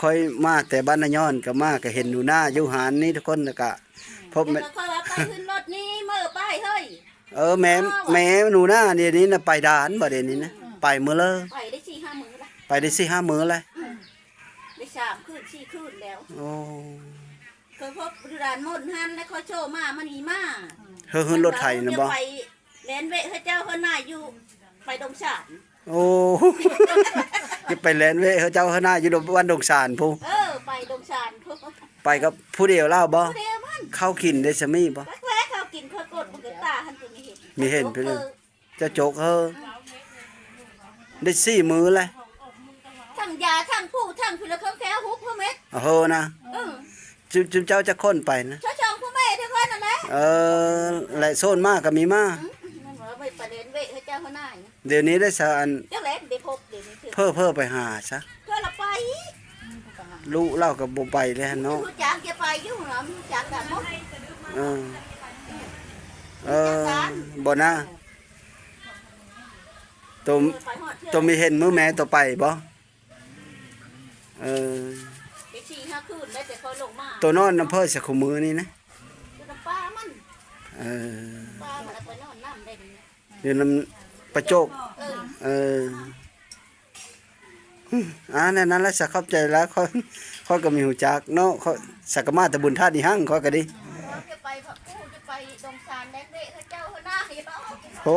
ค่อยมาแต่บ้านนาย้อนก็มาก็เห็นหนูหน้าอยู่หานนี่ทุกคนแล้วก็พบ ค่อยว่าไปขึ้นรถนี้มื้อไปเฮ้ยแม่หนูหน้าเดี๋ยวนี้น่ะไปด่านบ่เดี๋ยวนี้นะไปมื้อละ ไปได้4-5 มื้อละ ไปได้ 4-5 มื้อแล้วได้3 คืน4 คืนแล้วโอ้เคยพบร้านมนต์หันแล้วเขาโชว์มามันอีมา เฮือรถไถนะบ่ ไปแลนเวะเจ้าเฮือหน้าอยู่ไปดงฉาน โอ้จะไปแลนเว้เจ้าเฮาหน้าอยู่บ้านดงสานพู ไปดงฉานพวก ไปกับผู้เดียวเล่าบ่ เดียวมัน เข้ากินได้ซะมีบ่ แรกเขากินเขากดมันก็ตาหันตัวนี้เห็น มีเห็นไปเลยเจ้าโจกเฮอได้4 มื้อแล้ว ทั้งยาทั้งผู้ทั้งพิลเครื่องแก้วฮุบพ่อแม่ เฮอนะจุมเจ้าจะค้นไปนะ ช่องพ่อแม่ทุกคนนั่นแหละ และโซนมากก็มีมา นั่นว่าไปประเด็นเวะเจ้าเฮือหน้า เดี๋ยวนี้ได้สะอัน เจ้าแหลนได้พบเดี๋ยวนี้คือ เพ้อไปหาซะ เพื่อละไป ลูกเล่ากับบ่ไปเลยเนาะ รู้จักจะไปอยู่หรอรู้จักกันหมด บ่นะตัวมีเห็นมื้อแม่ตัวไปบ่ไป4-5 คืนได้แต่เขาลงมา ตัวนอนน้ำเพิ่นสักคู่มื้อนี่นะ คือน้ำป้ามัน ป้ามันเอาไปนอนน้ำได้ดีนะ เดี๋ยวน้ำประโจกนั่นแหละสักขอบใจแล้วเขาก็มีหูจักเนาะเขาสักกะมาแต่บุญธาตุนี่หั่งเขาก็ดี จะไปผักกู้จะไปดงซานแดกเดะเจ้าหน้าอย่าเอา โห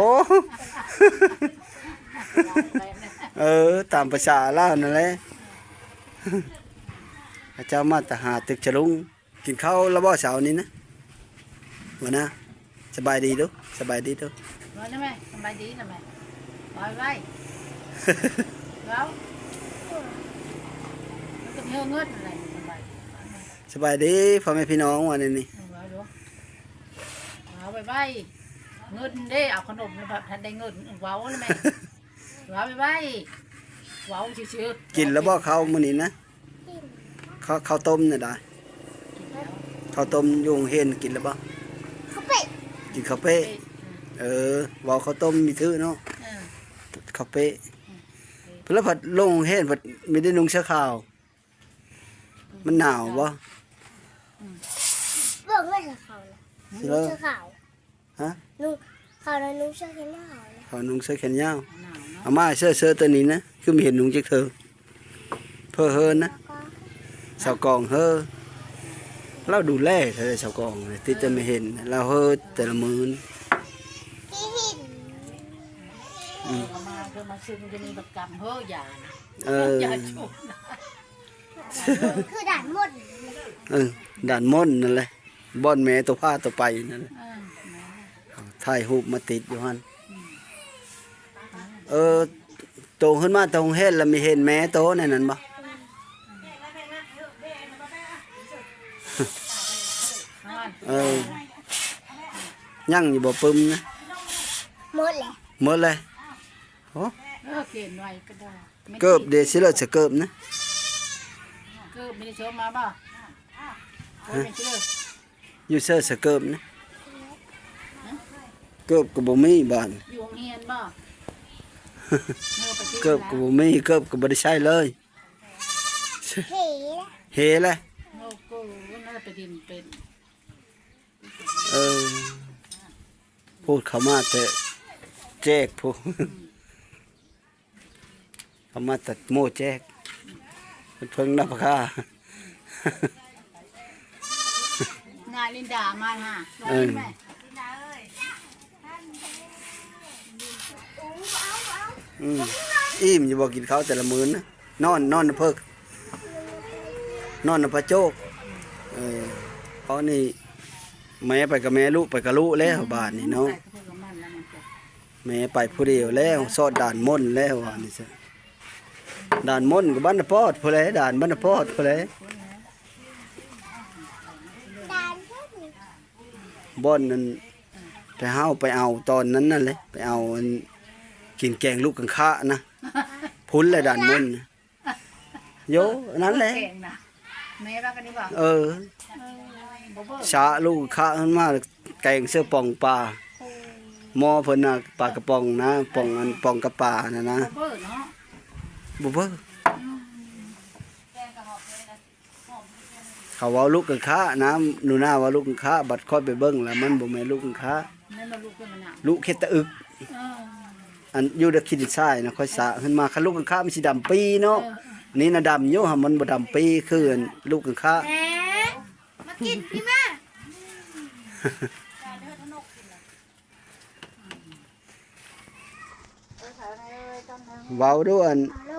ตามภาษาลาวนั่นแหละพระเจ้ามาตหาตึกฉลุงกินข้าวแล้วบ่เช้านี้นะหัวหน้าสบายดีดูสบายดีดู nói nữa mày làm bài gì nè mày rồi vai gấu cái hương ngớt này làm bài สบายดีพ่อแม่พี่น้องวันนี้ rồi đúng rồi vai ngớt đi ao khăn đục thành đây ngớt gấu nè mày rồi vai gấu chiều chiều กินแล้วบ่ข้าวมื้อนี้นะข้าวต้มน่ะได้ข้าวต้มยุงเห็นกินแล้วบ่ เขาเป็ด กินข้าวเป๊ะเว้าข้าวต้มมีถือเนาะข้าวเป๊ะเพิ่นผัดลงเห็นผัดมีได้นุ่งเสื้อขาวมันหนาวบ่ เบิ่งไม่ใช่เขาเลยนุ่งเสื้อขาว ฮะ นุ่งเขาเลยนุ่งเสื้อแขนยาวเลย เขานุ่งเสื้อแขนยาวเอามาเสื้อตัวนี้นะคือไม่เห็นนุ่งจักเธอเพ้อเฮินนะ ก็ สาวกองเฮอเราดูแลเธอสาวกองที่จะไม่เห็นเราเฮอแต่ละมื้อ ที่หิน mà xưng cho nên bật cầm hơ già già chuột คือด่านหมด ด่านม่อนนั่นแหละบ่อนแม่ตัวผ้าตัวไปนั่นแหละถ่ายรูปมาติดอยู่หั่นโตขึ้นมาตรงเฮ็ดแล้วมีเห็นแม่โตนั่นนั่นบ่ยังอยู่บ่ปึ้มนะ หมดเลย หมดเลยโอ้ kiền ngoài cái đó เกิบเดสิเลจะเกิบนะ cơ bên chỗ mà ba bên chỗ อยู่เสื้อสเกิบนะเกิบก็บ่มีบ้าน อยู่เงียนบ่ เกิบก็บ่มีเกิบก็บ่ได้ใช้เลย เฮ้ เฮเลย โอ้โหน่าจะไปดินเป็น พูดเข้ามาแต่แจกพูดเข้ามาแต่โม่แจกเพิ่งนับค่าง านลินดามาฮะแม่ อิ่มอยู่บ่กินข้าวแต่ละมื้อนะนอนนะเพิกนอนนะพระโจกเพราะนี่แม่ไปกับแม่ลูกไปกับลูกแล้วบ้านนี่เนาะแม่ไปผู้เดียวแล้วสอดด่านม่นแล้วว่านี่ซะด่านม่นกับบ้านนาปอดผู้ใดด่านบ้านนาปอดผู้ใด ด่านพวกนี้ บ่อนนั้นแต่เฮาไปเอาตอนนั้นนั่นเลยไปเอากินแกงลูกกังคะนะพุ้นเลยด่านม่นโยนั่นแหละ แม่ว่ากันนี่บ่ ชาลูกคะขึ้นมาแกงเสื้อป่องปลาหม้อเพิ่นน่ะปลากระป๋องนะป่องป่องกระปลาน่ะนะ เบิ่เนาะ บ่เบิ่ เขาเว้าลูกกังค้าน้ำหนูหน้าว่าลูกกังค้าบัดค่อยไปเบิ่งแล้วมันบ่แม่นลูกกังค้า นั่นมาลูกเป็นมันหนัก ลูกเฮ็ดแตะอึกอันอยู่ในขี้ดินทรายนะค่อยสะขึ้นมาคันลูกกังค้ามันสิดำปีเนาะนี่น่ะดำอยู่หั่นมันบ่ดำปีคืออันลูกกังค้า แหมมากินพี่แม่ เว้าด้วยอัน ฮัลโหล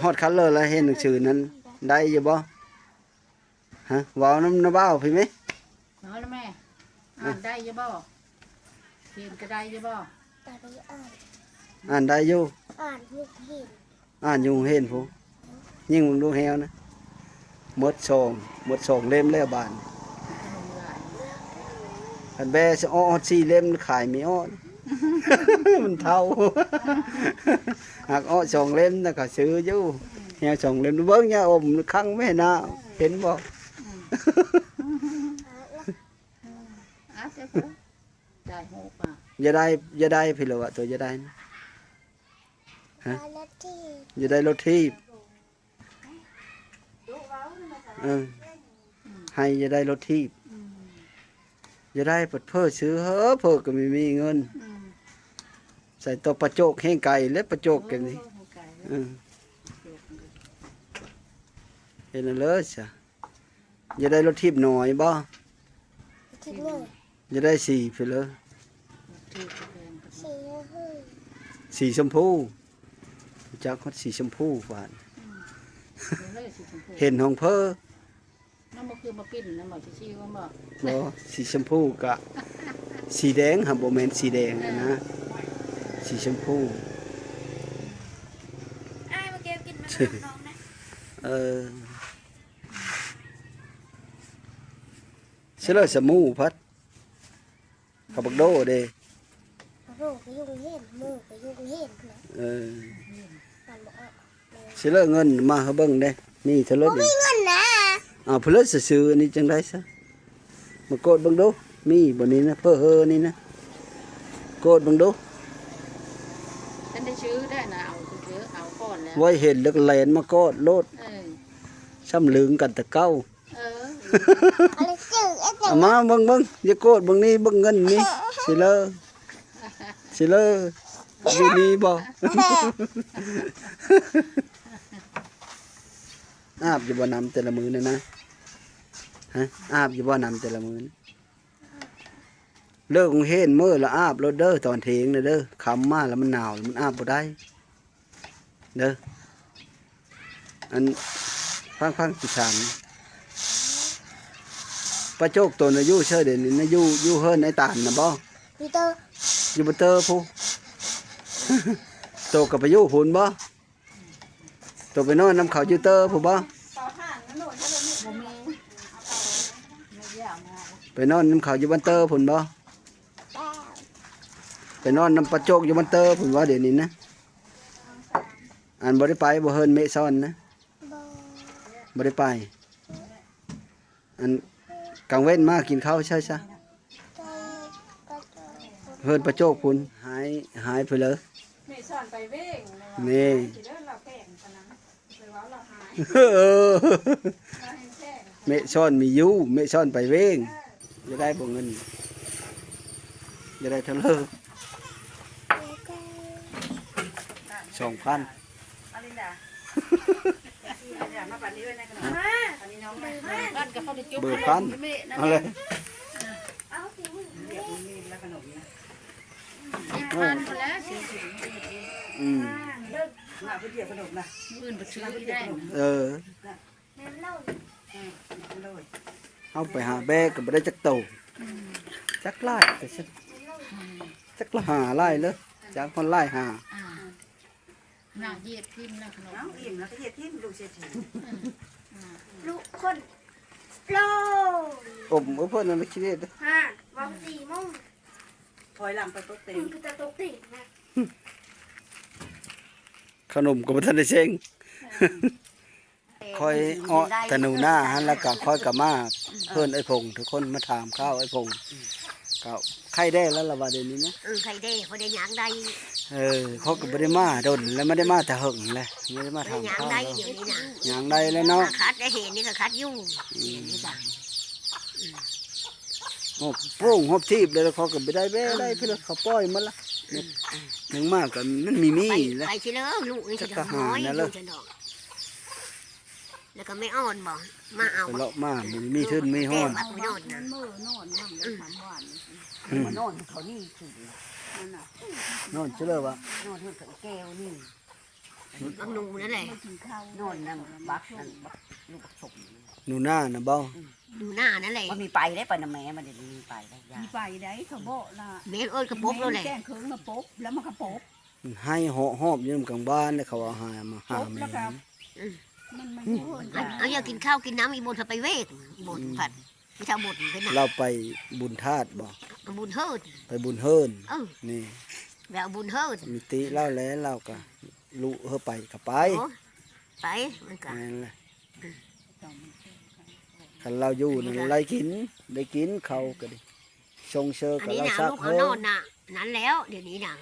ฮอดคันเลยแล้วเห็นหนังสือนั้นได้อยู่บ่ฮะเว้านำน้าบ้าวพี่มั้ย น้อยแล้วแม่อ่านได้ยังบ่เขียนก็ได้ยังบ่ ตาไปอ่าน อ่านได้อยู่ อ่านลูกเห็น อ่านอยู่เห็นผู้ยิ่งมึงดูแฮวนะหมดสองเล่มแล้วบาน ขนมหลาย อันแบสิอ้อ4เล่มขายไม่อ้อ มันเท่า หากอ้อ2เล่มน่ะก็ซื้ออยู่แฮว2เล่มเบิ่งยาอมคั่งแม่นาเห็นบ่ อ่ะเจ้าได้หกอ่ะ อย่าได้พี่เหลวอะตัวอย่าได้นะ ตาละที่ อย่าได้รถทีบเออให้อย่าได้รถทีบอย่าได้เปิดเพ้อซื้อเฮ้อเพ้อก็ไม่มีเงิน ใส่ตัวประโจกแห้งไก่และประโจกกันนี่เออเห็นแล้วเลยจ้ะอย่าได้รถทีบหน่อยบ่ ที่หนึ่ง อย่าได้4พี่เลย สี่ห้า สีชมพูจักฮอดสีชมพูหวานเห็นของเพ้อ น้ำมันคือมาปิ้นน้ำมันชี้ว่าบ่ บ่สีชมพูกะสีแดงครับบ่แม่นสีแดงนะสีชมพู ไอ้มาเก็บกินมาน้องนะ เออเสลอสมูพัดขับบักโดเด้ โรคก็ยุ่งเห็นมือก็ยุ่งเห็นนะ เออ มันบอกว่า เสลอเงินมาให้เบิ่งเด้นี่เทเล บ่ ด มี นี่ เงินนะ อ้าวเพิ่นซื่อๆอันนี้จังได๋ซะมากดเบิ่งดูมีบ่นี้นะเพ้อเฮอนี่นะกดเบิ่งดู ฉันได้ชื่อได้นะเอาซื้อเอาก่อนแล้ว ไว้เห็นแล้วก็แลนมากดโลดซ้ำลึงกันแต่เก่า อะไรจืดไอ้เด็ เอามาเบิ่งอย่ากดเบิ่งนี่เบิ่งเงินนี่สิเลออยู่นี่บ่ อาบอยู่บ่น้ำแต่ละมื้อนั่นนะฮะอาบอยู่บ่น้ำแต่ละมื้อน่ะเลิกโรงเรียนมื้อละอาบรถเด้อตอนเที่ยงน่ะเด้อค่ำมาแล้วมันหนาวมันอาบบ่ได้เด้ออันฟังสิถามป้าโจกตัวน่ะอยู่เชื่อเดี๋ยวนี้น่ะอยู่เฮิรนไอ้ตานน่ะบ่ พีเตอร์ อยู่บ่เตอผู้ โตกับไปอยู่พุ่นบ่โตไปนอนน้ำเขาอยู่เตอผู้บ่ บ่มีไม่ยากมา ไปนอนน้ำเขาอยู่บ้านเตอพุ่นบ่ แป้ว ไปนอนน้ำปลาโจกอยู่บ้านเตอพุ่นว่าเดี๋ยวนี้นะอันบ่ได้ไปบ่เฮิรนเมซ่อนนะ บอ บ่ได้ไปอันกลางเว้นมากินข้าวใช่ซะ ไปกระโดด เฮิรนปลาโจกพุ่นหายไปเลย แม่สอนไปเว้ง นี่ สิเด้อเราแป้งปานนั้นไปเว้าเราหาย เออ เราให้แป้ง เมซ่อนมีอยู่เมซ่อนไปเว้งจะได้บ่เงินจะได้เท่าเลย แล้วก็ 2,000 อลินดาอย่ามาปานนี้ด้วยนะขนมอันนี้น้องแม่ บ้านก็เขาได้จุ๊บ เบอร์พันเอาเลย เอาสิมึง เรียกมีดและขนมนะ ทานไปแล้วสิ อืม มาเพื่อเรียกขนมนะ อื่นไปซื้อที่ได้ เออ แม่เล่า เลย เอาไปหาแบกก็บ่ได้จักโตจักไล่แต่จักละหาไล่เลยจักคนไล่หา หน้าเย็ดพิมพ์นะขนม น้องอิ่มแล้วก็เฮ็ดที่ลูกเศรษฐี ลูกคนโล อมเพิ่นนั่นคิดเด้อ ห้าวันสี่โมง ถอยหลังไปโต๊ะเต็ มึ ม งก็จะตกตินะ ขนมก็บ่ทันได้เซ็งคอยอ้อแต่หนูหน้าหั่นแล้วก็คอยก็มาเพิ่นไอ้พงทุกคนมาถามข้าวไอ้พงก็ไข่ได้แล้วล่ะว่าเดี๋ยวนี้นะ ใครได้เขาได้ยังได้ ฮ เขาก็บ่ได้มาดนแล้วไม่ได้มาแต่หึงเลยไม่ได้มา หยาง ทำข้าว ได้ แล้ว เดี๋ยวนี้นะ หยังได้แล้วเนาะ คัดได้เห็นนี่ก็คัดอยู่นี่จ้ะ หอบโป้งหอบทีบเลยแล้วเขาก็บ่ได้แว่ได้เพิ่นเขาปล่อยมันละหยังมากก็มันมี ไป แล้ว ไปชิเลอลูกนี่จะน้อยลูกจะดอกแล้วก็ไม่อ่อนบ่มาเอา ไปเลาะมามันมีทึนมีห้อน แก้วบักไม่นอนนะ มือนอนนั่งได้3วัน มานอนเขานี่คือ นั่นน่ะ นอนเชื่อว่าน อนที่แก้วนี่บักนูนั่นแหละ ไม่กินข้าวน อนนั่งบักนั่นบักลูกสม หนูหน้าน่ะบ่ ดูหน้านั่นแหละ มันมีไปได้ไปนะแม่มันเดี๋ยวนี้มีไปได้ยา มีไปได้เขาบอกล่ะ เมลเอ้ยกระปุกแล้วแหละ แกงเคิงมาปุ๊บแล้วมันก็ปุ๊บ มันให้เหาะหอบอยู่นำกลางบ้านแล้วเขาเอาหามาหา ปุ๊บ แม่ แล้วก็มันไม่พูด เอาอยากกินข้าวกินน้ำอีบนเธอไปเวกอีบนผัดพี่ชาวบนเป็นน่ะ เราไปบุญธาตุบ่ บุญเฮิด ไปบุญเฮิรน เออ นี่ แบบบุญเฮิด มีติเล่าแล้วเราก็ลุเฮาไปก็ไป ไปมันก็ นั่นแหละคันเราอยู่นั่นไล่กินได้กินเขาก็ดิชงเชอ อัน กับ นี้ เรา นะ ซัก ลูกเขา เฮิ นอ ร นน่ะนั้นแล้วเดี๋ยวนี้น่ะ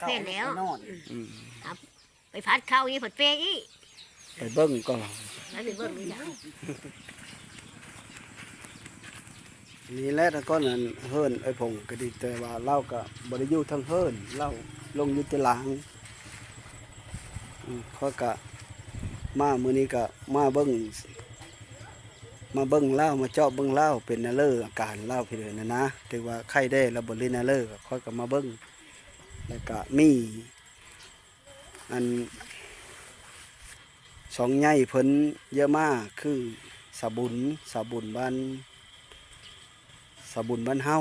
ก็ เพ่นแล้ว นอน อืม ไปพัดข้าวนี่ผัดเป๊กอี ไปเบิ่งก็ แล้วไปเบิ่งนี่จ้ะ นี่แหละแต่ก่อนนั้นเฮิรนไอ้ผงก็ดีแต่ว่าเราก็บ่ได้อยู่ทั้งเฮิรนเราลงอยู่แตหลังเขาก็มามื้อนี้ก็มาเบิ่งเล่ามาเจาะเบิ่งเล่าเป็นนาเลออาการเล่าพี่เลยนะถือว่าไข้ได้แล้วบ่เล่นนาเลอก็ค่อยก็มาเบิ่งแล้วก็มีอันสองใหญ่เพิ่นเยอะมากคือสาบุญบ้านเฮา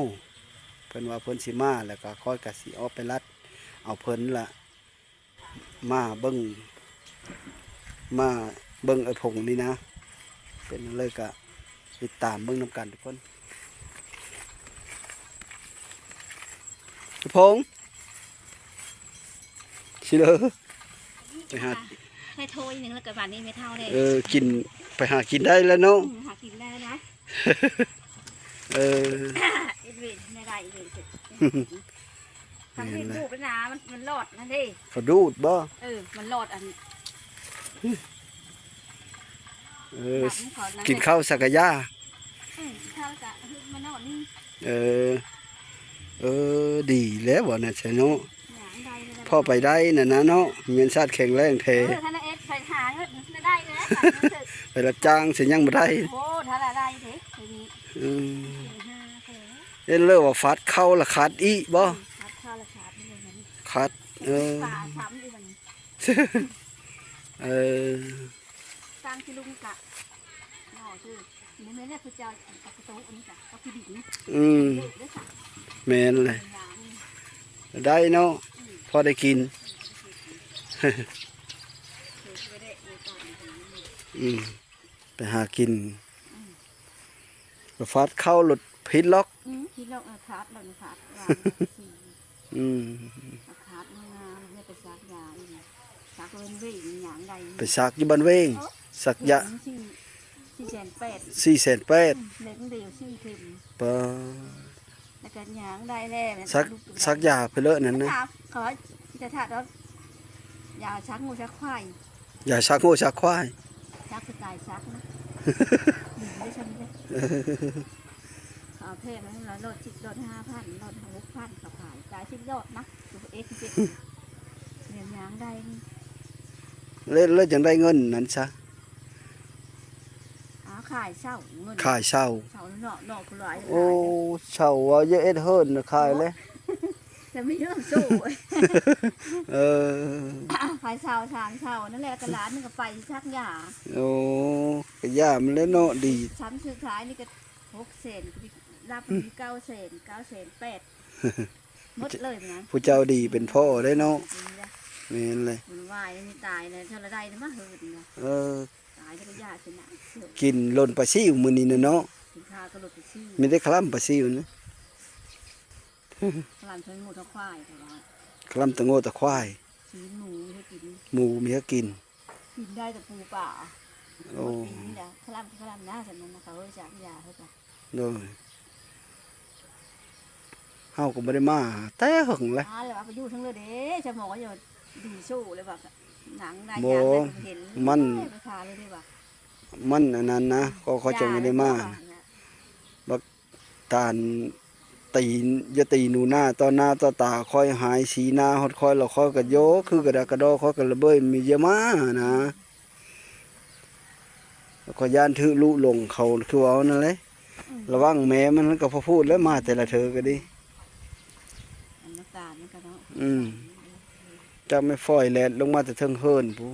เพิ่นว่าเพิ่นสิมาแล้วก็ค่อยก็สิออกไปรัดเอาเพิ่นละมาเบิ่งไอ้ผงนี่นะเป็นเลยก็ติดตามเบิ่งนำกันทุกคนไอ้ผงสิเด้อไปหา ให้โทรอีกหนึ่งแล้วกับวันนี้ไม่เท่าเลย กินไปหากินได้แล้วเนาะ หากินได้นะ อีเวนต์ไม่ได้อีเวนต์เสร็จทำให้รูปแล้วนะมันหลอดนั่นดิ เขาดูดบ่ มันหลอดอัน กินข้าวสักกะยา ข้าวจะมันนอนนี่ ดีแล้วบ่น่ะใช่เนาะ อย่างใดเลย พ่อไปได้น่ะนะเนาะเมียนชาติแข็งแรงแท้ ท่านเอสไปหาเงินไม่ได้เลย ไปรับจ้างสิยังบ่ได้ โอ้ท่านอะไรเถอะทีนี้ อืมเห็นเลยว่าฟัดเข้าละขาดอีบ่ ครับข้าวราคาที่เลยมัน ขาดป่าช้ำดิมัน เออ ตั้งที่ลุงกะหน่อคือนี่แม่เนี่ยคือจะเอากระโต๊ะอันนี้กะเอาขี้ดิน อืม ได้ค่ะ แม่นเลยได้เนาะพอได้กิน อืมไปหากินฟัดเข้าหลุดพิษล็อก ที่เราขาดเราขาดยา อืม ขาดงามเนี่ยไปซักยาอีกซักเว้นเว้ยอย่างใด ไปสักอยู่บ้านเวงสักยะ 4,800 4,800 เล็กเดียว4เข็ม ปะ แล้วก็อย่างใดแล้ว สักยาไปเลอะนั่นนะ ขอจะถาดแล้วยาชักงูชักควาย อย่าชักโง่ชักควาย ชักกระจายชักนะไม่ใช่ไหมเอาเพลงนั้นละรถ10รถ5,000รถ6,000กับขายจ่าย10รถนะตัวเอ็กซ์เรียนอย่างใด เล่นแล้วจังได้เงินนั้นซะ ขายเช่าเงิน ขายเช่า เช่าเนาะผู้ร้าย โอ้เช่าว่าเยอะเอ็ดเฮิรนน่ะขายเลย แต่ไม่เรื่องสู้ เออ ขายเช่าทางเช่านั่นแหละตลาดนึงก็ไปชักยา โอ้ก็ย่ามันเลยเนาะดี ชั้นสุดท้ายนี่ก็6 เซนรับมี9 เซน9 เซน8หมดเลยนะ ผู้เจ้าดีเป็นพ่อได้เนาะแม่นเลย มันวายนี่ตายเลยเท่าไรได้มาเหินนะ เออ ตายก็ยาชนะ กินหล่นปลาซิวมื้อนี้น่ะเนาะ สินค้าก็ลดไปซี่ มีได้คลำปลาซิวนะ พลังใช้งูทั้งควายแต่ว่า คลำตะโง่ตะควาย ชีหมูให้กิน หมูมีให้กิน กินได้แต่ปูป่า โอ้ ปีนี้นะพลังหน้าสันนั้นนะคะเฮ้ยจากยาเขาจ้ะ โดย เฮาก็บ่ได้มาแต่หึงเลย เลยเอาไปอยู่ทั้งเลยเด้จะหมออยู่ดีสู้เลยแบบหนังนาย บ่ ยางเห็น มัน ไปทาเลยได้ป่ะ มันอันนั้นนะก็เขาจะไม่ได้มาตานตีนอย่าตีหนูหน้าต่อหน้าต่อตาคอยหายสีหน้าฮอดคอยแล้วคอยก็โยคือกระดากระดอคอยก็ระเบ้ยมีเยอะมานะแล้วก็ย่านถือลุลงเขาคือเอานั่นแหละระวังแม่มันก็พอพูดแล้วมาแต่ละเธอก็ดี น้ำตาลมันก็เนาะ จะไม่ฝอยแลดลงมาแต่เทิงเฮิรนผู้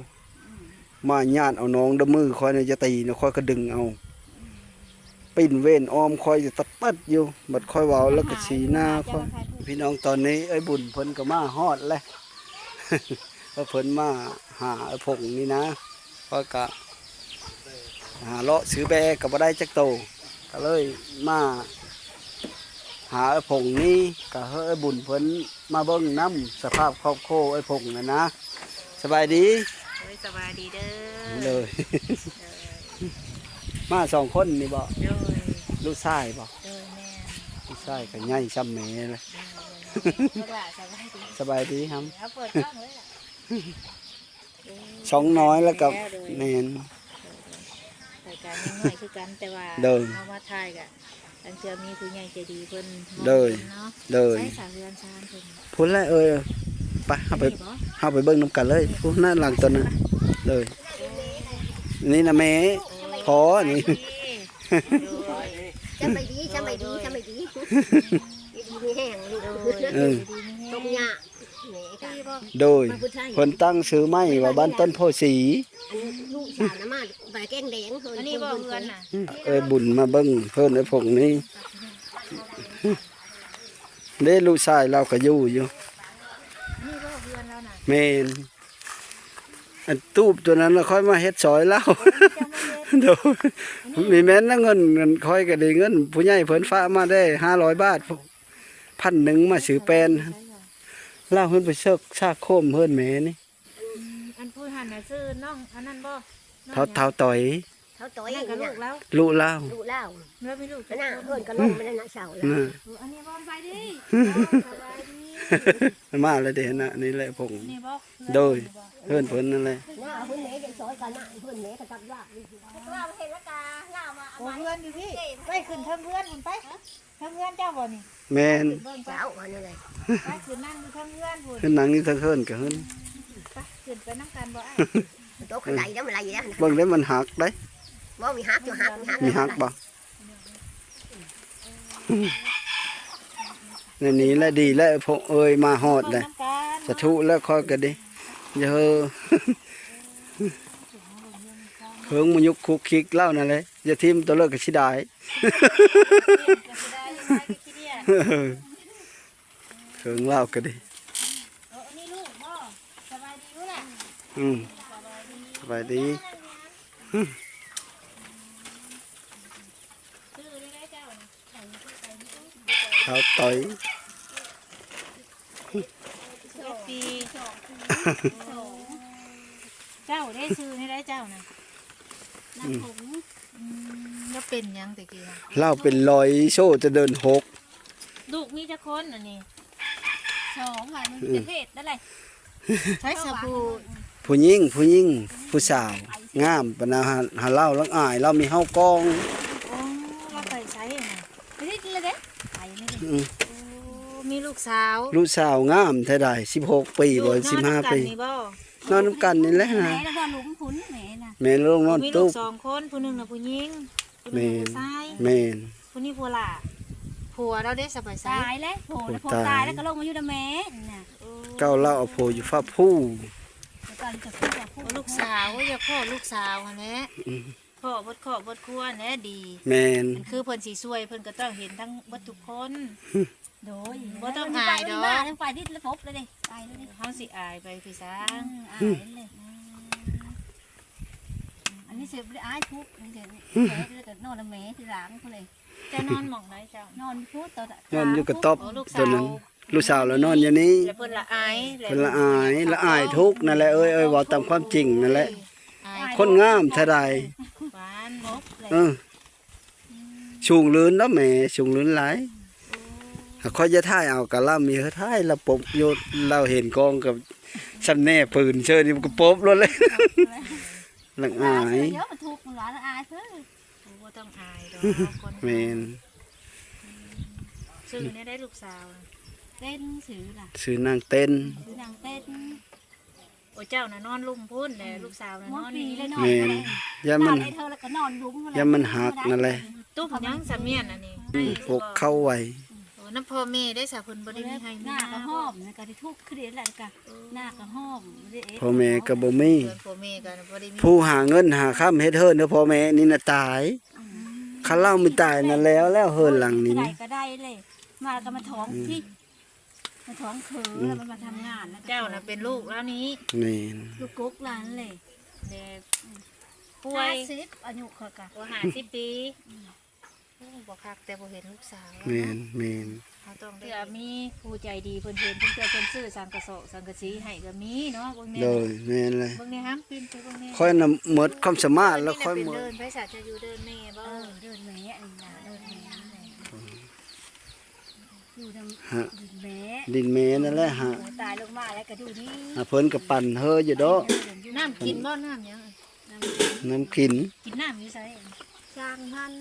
มาญาติเอาน้องดมือคอยเนี่ยจะตีเนี่ยคอยก็ดึงเอาปิ่นเว้นอ้อมคอยจะตัดอยู่บัดคอยเว้าแล้วก็สีหน้าคอยพี่น้องตอนนี้ไอ้บุญเพิ่นก็มาฮอดแล้ว เพราะเพิ่นมาหาไอ้ผงนี่นะคอยก็หาเลาะซื้อแบก็บ่ได้จักโตก็เลยมาหาไอ้ผงนี่ก็เฮ้ยไอ้บุญเพิ่นมาเบิ่งน้ำสภาพครอบครัวไอ้ผงนะสบายดี สบายดีเด้อ เลย มา2 คนนี่บ่ โดย ลูกชายบ่ โดยแม่ ลูกชายก็ใหญ่ซ้ำแม่เลย ก็ว่าสบายดี สบายดีครับ เอาเปิดกล้องเลยล่ะ ช่องน้อยแล้วกับแม่น รายการยังน้อยคือกันแต่ว่า เดิน เอามาถ่ายกะอันเชื่อมีผู้ใหญ่ใจดีเพิ่นมอง เดิน ห็เนาะ เลย ใช้สาเรือนชานเพิ่น พุ่นแล้วไปเฮาไป นี่บ่ เฮาไปเบิ่งนํกันเลยพุ่นหน้าหลังตัวนั้นเลยนี่นะแม่พอนี่ จะไม่ดีจะไม่ดีจะไม่ดีมีแห้งลูก เออ ต้มยาแหน่ค่ะ โดย มาพูดไทย เพิ่นตั้งชื่อไม้ว่าบ้านต้นโพสี อันนี้ลูกสาวน้ำมาใบแกงแดงเพิ่น อันนี้บ่เฮือนน่ะ บุญมาเบิ่งเพิ่นไอ้ผงนี่เด้ลูกชายเราก็อยู่ นี่บ่เฮือนแล้วน่ะ แม่นอันตูบตัวนั้นเราค่อยมาเฮ็ดซอยเรา โดยมีแม่นนะเงินค่อยก็ได้เงินผู้ใหญ่เพิ่นฝากมาได้500 บาท1,000มาซื้อแป้นเล่าเพิ่นไปเชิกชากโคมเพิ่นแม่นี่ อันผู้หันน่ะซื้อน้องอันนั้นบ่น้อง เท้าต่อย เขาต่อย นั่นก็ลูกแล้ว ลูกเล่า ลูกเล่า แล้วมีลูก หน้าเพิ่นก็ลงไปแล้วนะเสาแล้ว น่ะ อันนี้บ่ไปดิ มาแล้วเด้นะนี่แหละผง นี่บ่ โดยเพิ่นนั่นแหละ หน้าเพิ่นแม่จะซอยกันหน้าเพิ่นแม่ก็ตัดยาก เราเห็นแล้วกาเรามา โอ้เพื่อนอยู่ที่ไปขึ้นเทิงเพื่อนพุ่นไปเทิงเพื่อนเจ้าบ่นี่ แม่น เบิ่งไป เจ้าอันนี้เลย ไปขึ้นนั่งอยู่เทิงเพื่อนพุ่น ขึ้นหนังนี่ทั้งเฮินก็เฮิน ไปขึ้นไปน้ำกันบ่ไอ้ โต๊ะขันไดแล้วมันอะไรอย่างเงี้ย เบิ่งได้มันหักได้ ว่ามีฮักอยู่ฮักมีฮัก มีหักบ่นี่นี่แหละดีแล้วพงเอ้ยมาฮอดเลย น้ำกัน สาธุแล้วค่อยก็ดีอย่าเฮอ เฮิงมันยุกคุกคิกเล่านั่นเลยอย่าทิมตัวเลิกก็สิได้ จะได้ยังไงก็คิดเนี่ย เฮิงเล่าก็ดี อันนี้ลูกบ่สบายดีอยู่แหละ สบายดี ซื้อได้เจ้า เท้าต่อย ปีเจ้าได้ซื้อได้เจ้านะน้ำผงแล้วเป็นยังตะกี้นะ เล่าเป็นรอยโซ่จะเดินหก ลูกมีจะคนอันนี้ 2วันมันเป็นเพศนั่นแหละ ใช้สบู่ ผู้หญิงผู้สาวงามปะนะหาเล่าลังอายเรามีเฮากอง โอ้เราไปใช้นะ ไม่ได้กินเลยเด้ไปนี่ มีลูกสาว ลูกสาวงามเท่าใด16 ปีบ่15 ปี นี่บ่ นอนนำกันนี่แหละ แม่ นะ แล้วก็ลุงขุนแม่น่ะ แม่ลงนอน มีลู ตุ๊ ก บ 2 คนผู้หนึ่งน่ะผู้หญิงผู้ห แม่ นึ่ง น ผู้ชาย แม่น ผู้นี้ผัวหล่ะผัวเราได้สบายใจ ตายแล้วโผล่แล้วโผล่ตายแล้วก็ลงมาอยู่นำแม่น่ะ เก้าเล่าเอาโพอยู่ฟ้าผู้ แล้วก็จะพูดว่าพูด ลูกสาวอย่าพ่อลูกสาวหั่นแหละพ่อบดขอบบดครัวแหน่ดี แม่น มันคือเพิ่นสิช่วยเพิ่นก็ต้องเห็นทั้งเบิดทุกคน โดย บ่ต้องอายดอก ทั้งฝ่ายที่ระบบเลยดิไปเลยดิ เฮาสิอายไปพี่ช้า อายเลยอันนี้เสียบได้อายทุกนี่เดี๋ยวแผลจะเกิดนอนแม่ที่หลังเขาเลย จะนอนหม่องไหนเจ้าน อนพูดตอน นอนอยู่กระต๊อบ โอ้ลูก ตั สาว ว นั้น ลูกสาวแล้วนอนอยู่นี่ แล้วเพิ่นละอาย เพิ่นละอายทุกข์นั่นแหละเอ้ยเว้าตามความจริงนั่นแหละ อาย คนงามเท่าใด หวานนกเลย เออสูงลืนเนาะแม่สูงลืนหลาย ค่อยจะถ่ายเอากะล่ามีถ่ายละปบโยนเราเห็นกองกับซ้ำแน่ปืนเชิญนี่มันก็ปบเลยหลังอาย เยอะมันทุกข์มันหลานอายเถอะ โอ้บ่ต้องอายดอกคน แมน ชื่อเนี่ยได้ลูกสาว เต้นสื่อล่ะ ซื้อนางเต้น สื่อนางเต้น โอ้เจ้าน่ะนอนลุ่มพุ่นแหละลูกสาวน่ะ หั น ว อน ปี นี่ เลยนอ แม น นยามัน ไอ้เธอแล้วก็นอนลุ้ม ยามันหักนั่นแหละ ตุ๊กยังสะเมียนอันนี้ พกเข้าไว้ โอ้น้ำพ่อแม่ได้สาเพิ่นบ่ได้มีให้ หน้าก็หอมนะก็ที่ทุกข์คือเด็ดแหละก็หน้าก็หอม พ่อแม่ก็บ่มี เพิ่นพ่อแม่ก็บ่ได้มี ผู้หาเงินหาค่ำเฮ็ดเฮิรนเด้อพ่อแม่นี่น่ะตายคันเล่าไม่ตายนั่นแล้วเฮิรนหลังนี้ ได้ นะ ก็ได้เลย มาก็มาท้องที่มาท้องเขือแล้วมันมาทำงานนะ เจ้าน่ะเป็นลูกแล้วนี้ แม่น ลูกกุ๊กร้านเลย แต่ป่วย 50อายุเขาก็ ว่า50 ปีโอ้บ่คักแต่บ่เห็นลูกสาว แม่นแม่น เขาต้องได้มีผู้ใจดีเพิ่นเห็นเพิ่นเพิ่นซื้อสังกะโสสังกะสีให้ก็มีเนาะเบิ่งแน่ โดยแม่นเลย เบิ่งแน่ห้ามปีนไปเบิ่งแน่ ค่อยน่ะหมดความสามารถแล้วค่อยหมด เดินไปสาจะอยู่เดินแม่บ่ เดินแม่อันนี้เดินแม่อยู่ทำ ฮะ ดินแม่ ดินแม่นั่นแหละฮะ ตายลงมาแล้วก็ดูนี่ หาเพิ่นก็ปั่นเฮออยู่ดอก น้ำกินบ่น้ำหยัง น้ำกิน กินน้ำอยู่ไส สร้างพัน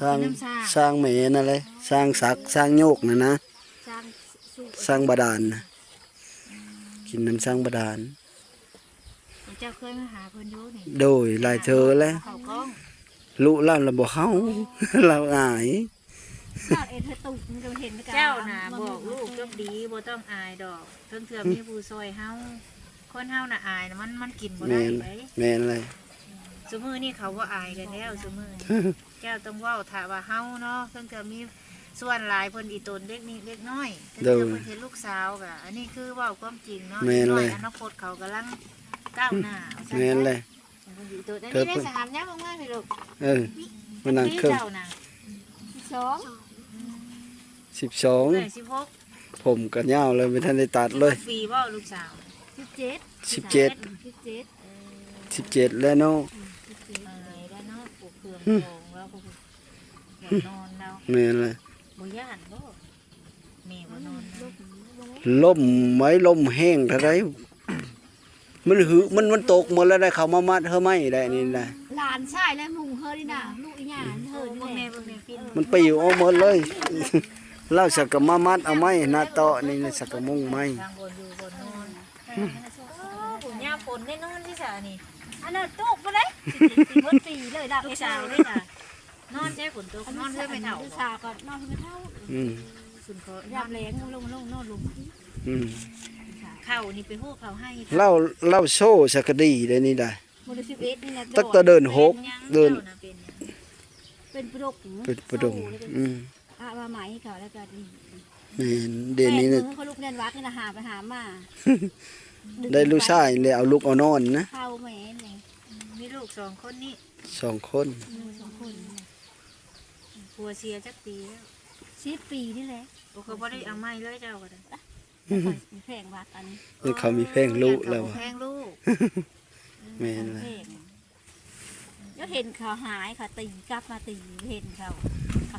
สร้าง น้ำซ่า สร้างแม่นั่นแหละสร้างศักดิ์สร้างโยกน่ะนะ สร้างสุ สร้างบาดาลน่ะกินน้ำสร้างบาดาล เจ้าเคยมาหาเพิ่นอยู่นี่ โดยหลายเธอแล้ว เข้ากล้อง ลุล่าเราบ่เฮา เราอาย ข้าวเอ็นเธอตุกมันจะเห็นไหม เจ้าน่ะบอกลูกจบดีบ่ต้องอายดอกเพิ่นเถื่อมีผู้ซอยเฮาคนเฮาน่ะอายน่ะมันกินบ่ได้ แม่น ได แม่นเลย ซุมื้อนี้เขาบ่อายกันแล้วซุมื้อนี้เจ้าต้องเว้าถ้าว่าเฮาเนาะเพิ่นก็มีส่วนหลายเพิ่นอีตนเล็กนิดเล็กน้อยเพิ่นเพิ่นเห็นลูกสาวก็อันนี้คือเว้าความจริงเนาะน้อยอนาคตเขากำลังก้าวหน้า แม่นเลย เพิ่นอีตนอันนี้ได้สามยับมากๆพี่ลูก เออมานั่งเครื่อง เจ้าน่ะ สอง เอ้ย 12 16 ผมก็ยาวเลยไม่ทันได้ตัดเลย ปีบ่ลูกสาว 17 17แล้วเนาะ อายได้เนาะปลูกเครื่องของแล้วก็นอนแล้ว แม่นเลย บ่ย่านบ่แม่บ่นอนนะ ล่มไม้ล่มแห้งเท่าไรมันหือมันตกหมดแล้วได้เขามามัดเฮาไม่ได้นี่ได้ หลานชายและมุงเฮอนี่น่ะลูกอีหยานเฮอ เบิ่ง นี่ แม่ แหละ เบิ่งแม่กิน มันปิวเอาหมดเลยเล่าสักกะมามัดเอาไม้หน้าเตาะนี่นะสักกะมุงไม้ ทางบนอยู่บนนอนผลยาฝนได้นอนที่สานี่ อันนั้นตุกไปเลยหมดปีเลยดาว ลู ไอ้ ก สา สาว ว ได้ นี่ จ้ะนอนใช้ฝนตกนอนเพื่อไม่เท่า ลูกสาวก็นอนไม่เท่า อืม สุนเขา ยามแรงลงนอนลง อืม เข่านี่ไปหู้เขาให้ เล่าโซ่สักกะดีได้นี่ได้ บริสุทธิ์นี่นะ ตั้งแต่เดินหกเดิน เป็นปลก เป็นประดงอืม อามาใหม่เขาแล้วก็ดี แม่นเดี๋ยวนี้ แม่ น่ะ เขาลูกเรียนวัดนี่นะหาไปหามา ได้ลูกชายเลยเอาลูกเอานอนนะ เข้าแม่เลย มีลูกสองคนนี่ 2 คน สองคน ผัวเสียจักปีแล้ว 10 ปีนี่แหละ โอ้เขาบ่ได้เอาไม้เลยเจ้าก็ได้ แพงวัดอันนี้ นี่เขามีเพลงลูกแล้ว แพงลูก แม่นเลย แพงแล้วเห็นเขาหายเขาตีกลับมาตีเห็นเขา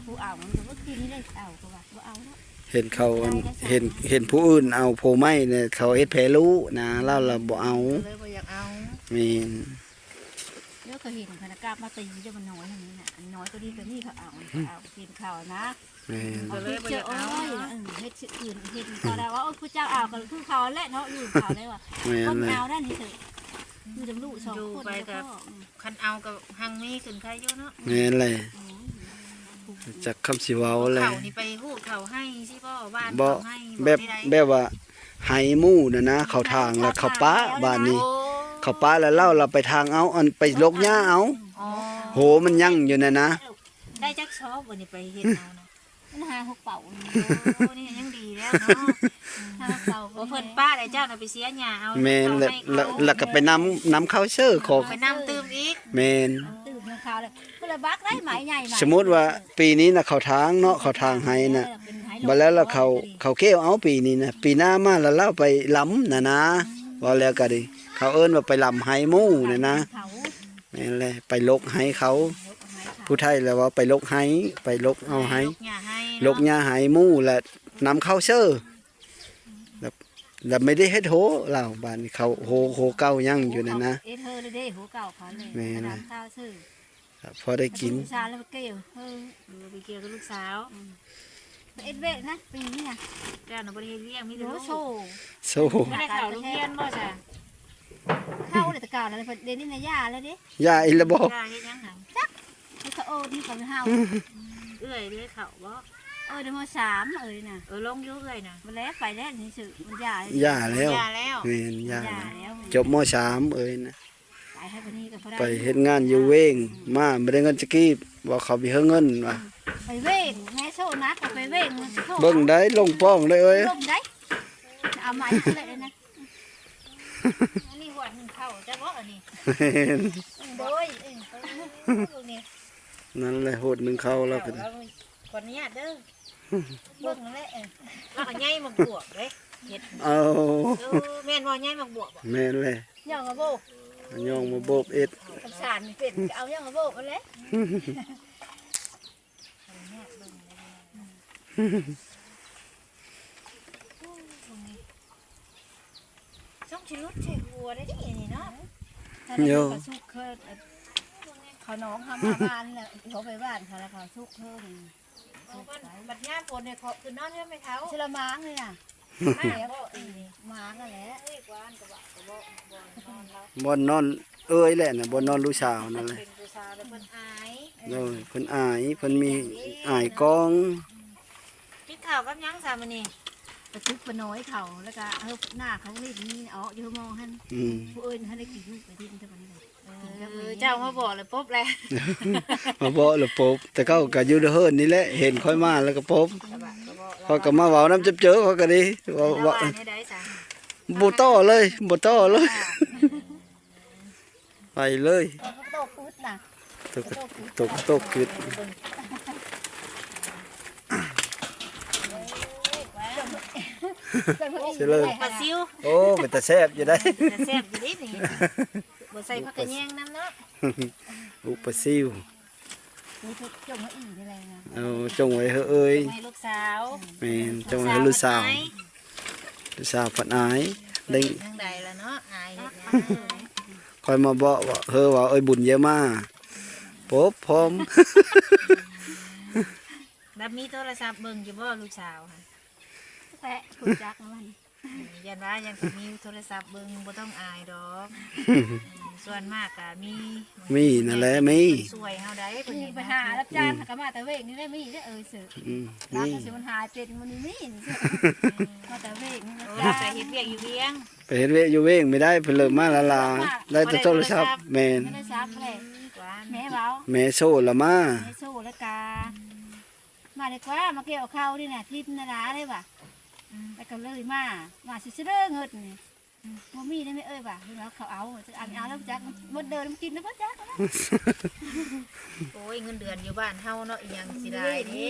ผู้เอามันก็เมื่อคืนนี้เลยเอาก็ว่าเอาแล้ว เห็นเขาอันเห็นผู้อื่นเอาโพไม้เนี่ยเขาเฮ็ดแผลรู้นะเล่าเราบ่เอา เลยบ่อยากเอา แม่น แล้วก็เห็นเขากลับมาตีจะมันน้อยอย่างนี้น่ะน้อยก็ดีกว่านี่เขาเอาเห็นเขานะ แม่น ก็เลยบ่ เจ อ อย าก โอ้ เอา ยเฮ็ดชื่ออื่นเห็นเขาได้ว่าโอ้ผู้เจ้าเอาก็คือเขาแหละเนาะอยู่เขาได้ว่า แม่น คน เลย เอาได้นี่เถอะอยู่จำลูก2 คน คันเอากับหังมีขึ้นใครอยู่เนาะ แม่นเลยจากคำสิเว้าเลย เขานี่ไปหู้เขาให้สิบ่บ้าน บ่ เขาให้ แบบว่าไหหมู่น่ะนะเขาทางแล้วเขาป้าบ้านนี้ เขาป้าแล้วเล่าเราไปทางเอาอันไปลกหญ้าเอา อ๋อ โหมันยั่งอยู่น่ะนะ ได้จักชอบวันนี้ไปเฮ็ดเอานะ มันหา6 เป่า โอ้นี่ยังดีแล้วเนาะ หา6 เป่า บ่เพิ่นป้าได้เจ้าน่ะไปเสียหญ้าเอา แม่นแล้วก็ไปนำเข้าเชื่อของ ไปน้ำตื้มอีก แม่น ตื่นมาเขาเลยก็เลยบักได้ไหมใหญ่ สมมุติว่าปีนี้น่ะเขาทางเนาะเขาทางให้น่ะบัดแล้วเราเขาเกี่ยวเอาปีนี้นะปีหน้ามาแล้วเราไปล้ำน่ะนะว่าแล้วก็ดิเขาเอิ้นว่าไปล้ำให้หมู่น่ะนะ เขา แม่นเลยไปลกให้เขา ผู้ไทยแล้วว่าไปลกให้ไปลกเอาให้ หญ้าให้ ลกหญ้าให้หมู่และ นำเข้าเชื่อแล้วไม่ได้เฮ็ดโหเราบ้านนี้เขาโหเก่ายังอยู่นั่นนะ เอ็ดเฮอเลยเด้หัวเก่าเขาเลย แม่นะ น้ำข้าวซื้อ ครับพอได้กิน ชาแล้วเกี่ยวเฮอ ดูไปเกี่ยวกับลูกสาว เอ็ดเวทนะปีนี้นะ เจ้าหนูบ่ได้เฮ็ดเลี้ยงมี โด แต่ลูก โซ่ โซ่ บ่ได้เข้าโรงเรียนบ่จ้ะ เข้าเลยแต่เก่าแล้วเดี๋ยวนี้นะย่าแล้วดิ ยาอีละบ่ ย่าเฮ็ดหยังหัน นี่เขานี่เขาไม่ห้าว เอื้อยได้เข้าบ่ เดี๋ยวมาสามนะ ลงอยู่เอื้อยน่ะ มันแล้วไปแล้วนี่สื่อมันย่า ย่าแล้ว ย่าแล้ว แม่นย่า ย่าแล้ว จบม .3 นะ ไปให้คนนี้กับพระ ไปเฮ็ดงานอยู่เว้งมาบ่ได้เงินจักกี้บอกเขาไปเฮ็ดเงินว่ะ ไปเว้งแม่โซ่นักไปเว้ง เบิ่งได้ลงป้องเลยเอ้ย ลงได้เอาไม้เลยนะ อันนี้หวดหนึ่งเข้าจะบ่อันนี้ โดย นี่ นั่นแหละโหดหนึงเข้าแล้วก็ ขออนุญาตเด้อเบิ่งนั่นแหละแล้วก็ใหญ่มาบวกเด้เฮ็ด เอา แม่นบ่ใหญ่มาบวกบ่ แม่นเลย ย่องกระโบก ย่องมาโบบเอ็ด กับสารเป็นเอาย่องกระโบกมาเลย ช่องชิลุดใส่หัวได้ที่นี่เนาะ โย เขาสุกเขาน้องทำมาบ้านแล้วเขาไปบ้านเขาแล้วเขาสุกเพิ่ม บัดย่าฝนเนี่ยเขาคือนอนเรื่องไม่เท้า ชิละม้างเลยน่ะ มาแล้วม้างนั่นแหละ บ่นอนเอ้ยแหละน่ะบ่นอนลูกสาวนั่นแหละ เป็นผู้สาวแล้วเพิ่นอาย โดยเพิ่นอายเพิ่นมีอายกอง กินข้าวกับยังสามื้อนี้ ประทุกประน้อยเขาแล้วก็หน้าเขาไม่มีอ๋ออยู่มองหัน อืม ผู้เอิญให้ได้กินลูกไปที่นี่เลย เจ้ามาบอกเลยปุ๊บแล้ว มาบ่ละปบแต่เขาก็อยู่เฮิรนนี่แหละเห็นค่อยมาแล้วก็ปบเขาก็มาเว้าน้ำเจอเขาก็ดีว่า ว่า ว่า ในใดจ้ะ บ่ต่อเลยบ่ต่อเลยไปเลย โตปุ๊ดน่ะ ตกขึ้น เสียเลย ปลาซิว โอ้เป็นตาแซ่บอยู่ได้ แต่แซ่บอยู่ดินี่บ่ใส่ผักกระแยงน้ำเนาะ อุปซิว นี่ทุกจงมาอีนี่แหละนะ เอาจงไว้เฮ้อเอ้ย ให้ลูกสาว แม่นจงไว้ให้ลูกสาวผัดอายได้ ทางใดล่ะเนาะอายเฮ็ดหยัง คอยมาบอกว่าเฮ้อว่าเอ้ยบุญเยอะมาปบพร้อม แล้วมีโทรศัพท์เบิ่งอยู่บ่ลูกสาวค่ะ แปะถูกจักนะมัน ยันว่ายังก็มีโทรศัพท์เบิ่งบ่ต้องอายดอกส่วนมากก็มี มีนั่นแหละมี สวยเฮาได้เพิ่น มี เห็น ไป นะ หารับจ้างก็มาแต่เวกนี่ได้มีได้สื่อ อืม รับ มี สิมันหายเป็นมันนี่มาแต่เวกนี่ โอ้ จ้า แต่เฮ็ดเวียกอยู่เวียง ไปเฮ็ดเวยอยู่เว้งไม่ได้เพิ่นเลิกมาละลาได้แต่โทรศัพท์แม่น ไม่ได้ซับเลย หวาน แม่เบา แม่โซ่ละมา แม่สู้แล้วกามาดีกว่ามาเกี่ยวข้าวนี่น่ะทิพนาราเลยว่ะแล้วก็เลยมาสิเด้อเงินนี่บ่มีได้ไหมเอ้ยว่ะแล้วเขาเอาอันเอาแล้วจักมันเดินมันกินแล้วบ่จัก โอ้ยเงินเดือนอยู่บ้านเฮาเนาะอีหยังสิได้เด้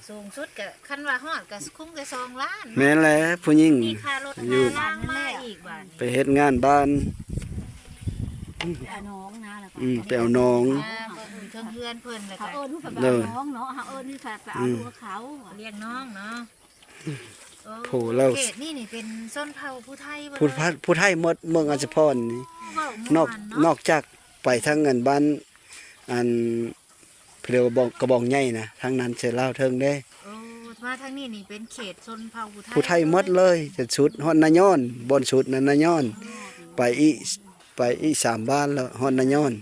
สูงสุดก็คันว่าฮอดก็คงได้2ล้าน แม่นแหละผู้หญิง มีค่ารถค่าล่างมาอีกบาท ไปเฮ็ดงานบ้าน เอาน้องนะแล้วก็ ไปเอาน้อง มาก็อยู่เทิงเฮือนเพิ่นแล้ว เขา ก็ เอิญผู้แบบน้องเนาะเขาเอิญนี่ค่ะไปเอาตัวเขา เลี้ยงน้องเนาะ โหเรา เขตนี่เป็นส้นเผาผู้ไทยบ่ ผู้ไทยหมดเมืองอัศพรนี่นอกจากไปทางเงินบ้านอันเพลียวกระบองใหญ่นะทางนั้นเสือเล่าวเทิงได้ โอ้มาทางนี้นี่เป็นเขตส้นเผาผู้ไทย ผู้ไทยหมดเลยจะชุดฮอนนาย้อนบนชุดนั้นนาย้อน ไปอี3บ้านแล้วฮอนนาย้อน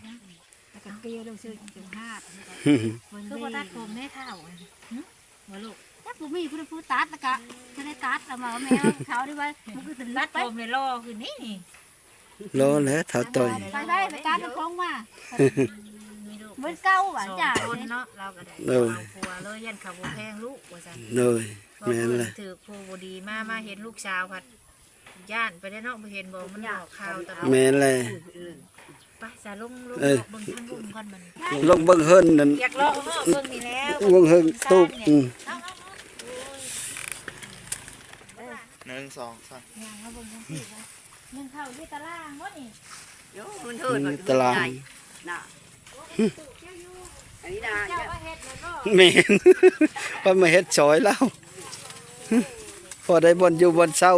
แล้วก็เกลียวลงซื้อถึง5 คือบ่ตัดผมแม่ข้าวบ่ลูก ถ้ากูมีผู้ตัดแล้วก็จะได้ตัดเอามาแม่เขาได้ไว้มันก็ถึง ตั รั ด ดไป ผมเลยรอคือนี่นี่ รอแล้วเท่าต่อย ไปได้ไปตัดมันคงมา มีลูก เหมือนเก่าหวานจ้า คนเนาะเราก็ได้เอาผัวเลยยันเขาบ่แพงลูกว่าซั่น เลยแม่นเลย ถือผู้บ่ดีมาเห็นลูกสาวพัดย่านไปได้เนาะบ่เห็นบ่มันออกข่าวตลอด แม่นเลย ไปสาลงเบิ่งทางลุงก่อนมัน ลงเบิ่งเฮิรนนั่น อยากลองเบิ่งนี่แล้ว เบิ่งเฮิรนตูบ 1 2 3 อย่างมาเบิ่งจังซี่ว่าเงินเข้าที่ตารางบ่นี่ โยมันเถิด ตาราง น่ะอันนี้นะ เจ้าว่าเฮ็ดแล้วบ่ แม่น ว่ามาเฮ็ดซอยแล้ว เ พอได้บ่อนอยู่บ่อนเศร้า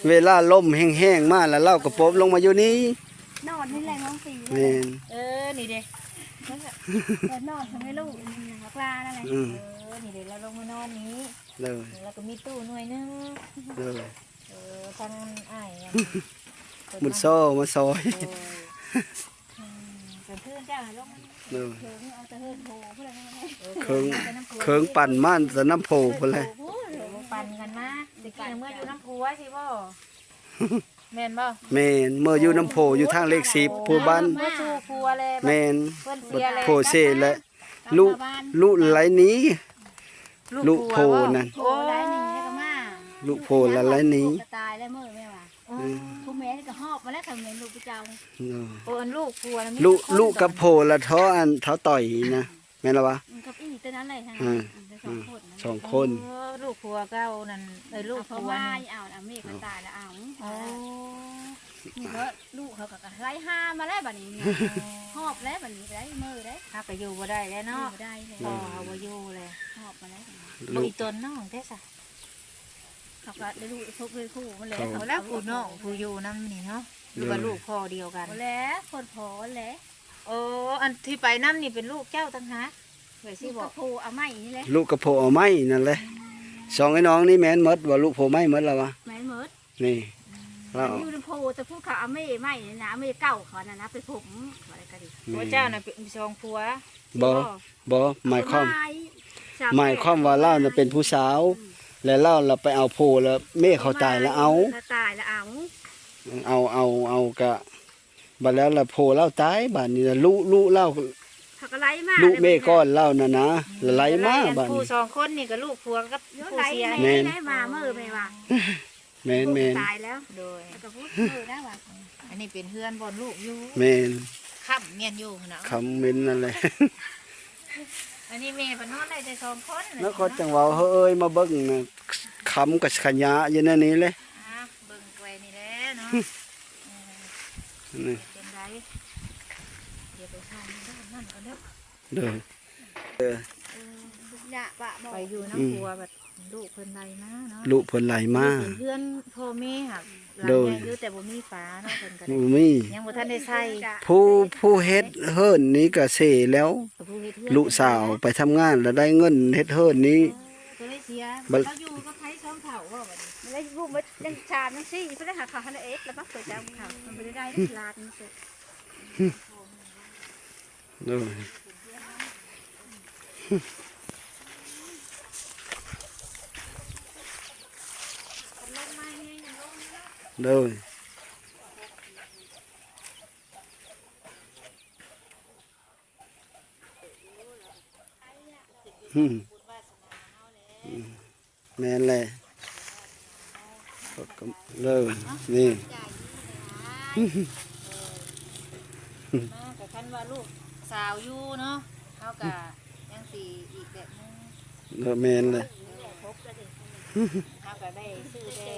เวลาลมแห้งๆมาแล้วเราก็โปบลงมาอยู่นี่ นอนนี่แหละน้องสี แม่น นี่เด้ แต่นอนทำให้ลูกหักลานั่นแหละ อืม นี่เด้เราลงมานอนนี้ เลย แล้วก็มีตู้หน่วยนึง เลย ทางอ้ายอะ มุดโซ่มาซอย กลางคืนจ้าลง เลย เถิงเอาแต่เฮิร์โผล่เพื่อนนั่นแหละ เคิงปั่นม่านแต่น้ำโพพุ่นเลย ปั่นกันมาตะกี้เมื่ออยู่น้ำพัวสิบ่แม่นบ่ แม่นเมื่ออยู่น้ำโพอยู่ทางเลข10ผู้บ้าน เมื่อสู่พัวเลย แม่น เพิ่นเสียเลย โพเซและลูกไหลหนี้ ลูกโพนั่น โอ้ได้หนึ่งแล้วก็มา ลูกโพละไหลหนี้ จะตายแล้วมือแม่ว่ะผู้แม่ก็หอบมาแล้วทำเงินลูกประจา โอ้อันลูกพัว ลูกกับโพละท้ออันเท้าต่อยนะแม่นละวะ กับอีตัวนั้นเลยทั้ง อ่า สองคน 2คน ลูกพัวเก้านั่นลู ลู ก กเขา พัว ว่า นี่ เอาเมฆมันตายแล้วเอา โอ้ นี่ก็ลูกเขาก็ไล่ห้ามาแล้วบัดนี้หอบแล้วบัดนี้ได้มือได้ ถ้าก็อยู่บ่ได้แล้วเนาะ ได้เลย พ่อเอาบ่อยู่เลย หอบมาแล้ว บ่อีตนน้องแท้ซะ เขาก็ได้ลูกทุกเลยคู่มันเลย เอาแล้วผู้น้องผู้อยู่นำนี่เนาะหรือว่าลูกพ่อเดียวกัน แล้วคนพอแล้ว โอ้อันที่ไปนำนี่เป็นลูกเจ้าต่างหากไว้สิ ที่ บบ อ อก กผูเอาไม้นี่แหละ ลูกกับโพเอาไม้นั่นแหละสองไอ้น้องนี่แม่นหมดว่าลูกโพไม้หมดแล้ววะ แม่เมิด นี่เรา อยู่ในโพแต่พูดเขาเอาไม้ไม้นี่นะไม่เก่าเขานะนะไปผมอะไรกันดิ ผัวเจ้าน่ะเป็นสองผัว บ่หมายความว่าเล่าน่ะเป็นผู้สาว แล้วเล่าเราไปเอาโพแล้วแม่เขาตายแล้วเอา ตายแล้วเอา เอากะบัดแล้วละโพเล่าตายบัดนี้ละลูกเล่า เขาก็ไล่มา ลูกแม่ก้อนเล่าน่ะนะละไหลมาบัด ผู้ นี้ สองคนนี่ก็ลูกผัวกับ ยก ผู้ ไล่ เสีย ได้มาเมื่อไม่ว่า แม่น ตายแล้ว โดย ก็พูดเออได้ว่า อันนี้เป็นเพื่อนบอนลูกอยู่ แม่น ค่ำเมียนอยู่เนาะ คำเม้นนั่นแหละ อันนี้แม่เพิ่นนอนได้แต่สองคน แล้วก็จังหวะเอ้ยมาเบิ่งน่ะคำกับขยะอยู่ในนี้เลย เบิ่งไว้นี่แหละเนาะ นี่ เป็นไรเดี๋ยวไปทานด้านนั่นก่อนเด้อ เด้อ หยาปะบอก ไปอยู่น้ำผัวแบบลูกเพิ่นไรมาเนาะ ลูกเพิ่นไหลมา เป็นเพื่อนพ่อแม่หักหลัง โดย ใหญ่อยู่แต่บ่มีฝาเนาะเพิ่นก็ได้ บ่มี ยังบ่ทันได้ใส่ ผู้เฮ็ดเฮิรนนี้ก็เสแล้ว ก็ผู้เฮ็ดเฮือน ลูกสาวไปทำงานแล้วได้เงินเฮ็ดเฮิรนนี้ ก็เลยเสีย บัด เขาอยู่ก็ไผช่องเฒ่าว่าบัดนี้ มันได้รูปมันยังชาญยังซี่เพื่อได้หาข่าวฮันเอ็กแล้วปั๊บเปิดจ้าข่าวมันไม่ได้ลาดมันสุด เด้อเด้อแม่นแหละเลยนี่ มาก็คันว่าลูกสาวอยู่เนาะเฮาก็ยังสิอีกแบบนึง แม่นเลย เฮาก็ได้ซื้อแต่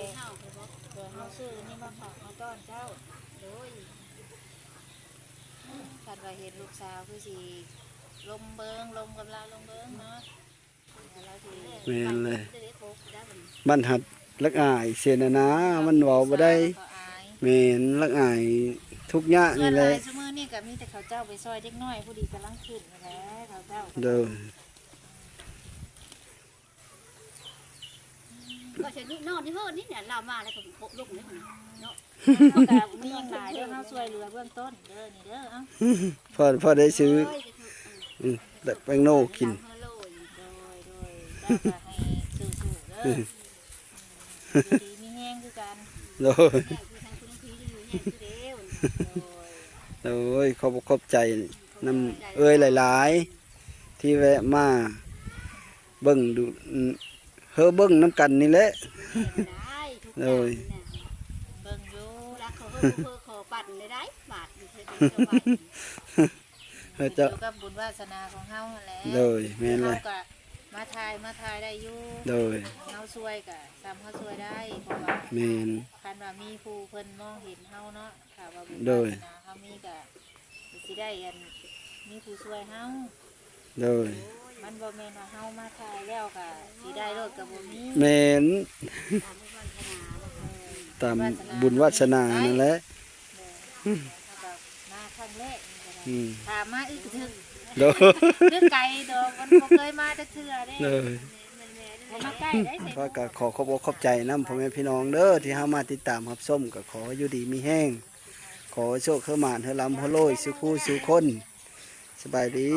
เดี๋ยวเฮาซื้อนี่มาฝากมาต้อนเจ้าโดยคันว่าเห็นลูกสาวคือสิลมเบิงลมกำลังลมเบิงเนาะแล้วสิ แม่นเลยบ้านหัดลักอายเสียนะนะมันเว้าบ่ได้ ก็อาย แม่นลักอายทุกยะ เพื่อ นี่ น แห ห ละ ลายซุมื้อนี่ก็มีแต่เขาเจ้าไปซอยเด็กน้อยผู้ดีกำลังขึ้นนี่แหละเขาเจ้า เด้อ ก็จะนอนที่เฮิร์นี่เนี่ยเรามาแล้วก็พบลูกนี่เนาะ แต่มีอย่างหลายเด้อเฮาช่วยเหลือเบื้องต้นเด้อนี่เด้อเอ้า พอได้ซื้อแต่แป้งโน่กิน โดยเจ้าก็ให้สู้ๆเด้ออยู่ดีมีแห้งคือกัน โดยโอ้ยขอบใจนำเอ้ยหลายๆ ที่แวะมาเบิ่งดูเฮอเบิ่งน้ำกันนี่แหละ ได้ทุกอย่างเนี่ย เบิ่งอยู่ รักเขาขอปั่นเลยได้บาทนี่เธอ เฮอจะ อยู่กับบุญวาสนาของเฮาหั่นแหละ โดยแม่นเลย เฮาก็มาทายได้อยู่ โดย เฮาช่วยก็ตามเฮาช่วยได้เพราะว่า แม่น คันว่ามีผู้เพิ่นมองเห็นเฮาเนาะค่ะว่าบุญ โด วาย สนาเฮามีก็สิได้อันมีผู้ช่วยเฮา โดย โอ้ย มันบ่แม่นว่าเฮามาถ่ายแล้วก็สิได้รถก็บ่มี แม่นตามบุญวาสนานั่นแหละ ก็มาครั้งแรกนี่ก็ได้ อืม ถามมาอีกถึง เด้อ นึกไกลดอกมันบ่เคยมาจักเทื่อเด้ เด้อ บ่มาใกล้ได้เสร็จ ก็ขอขอบอกขอบใจนำพ่อแม่พี่น้องเด้อที่เฮามาติดตามรับชมก็ขออยู่ดีมีแห้งขอโชคเข้ามานเฮาลำเฮาโลยสุขูสุคนสบายดี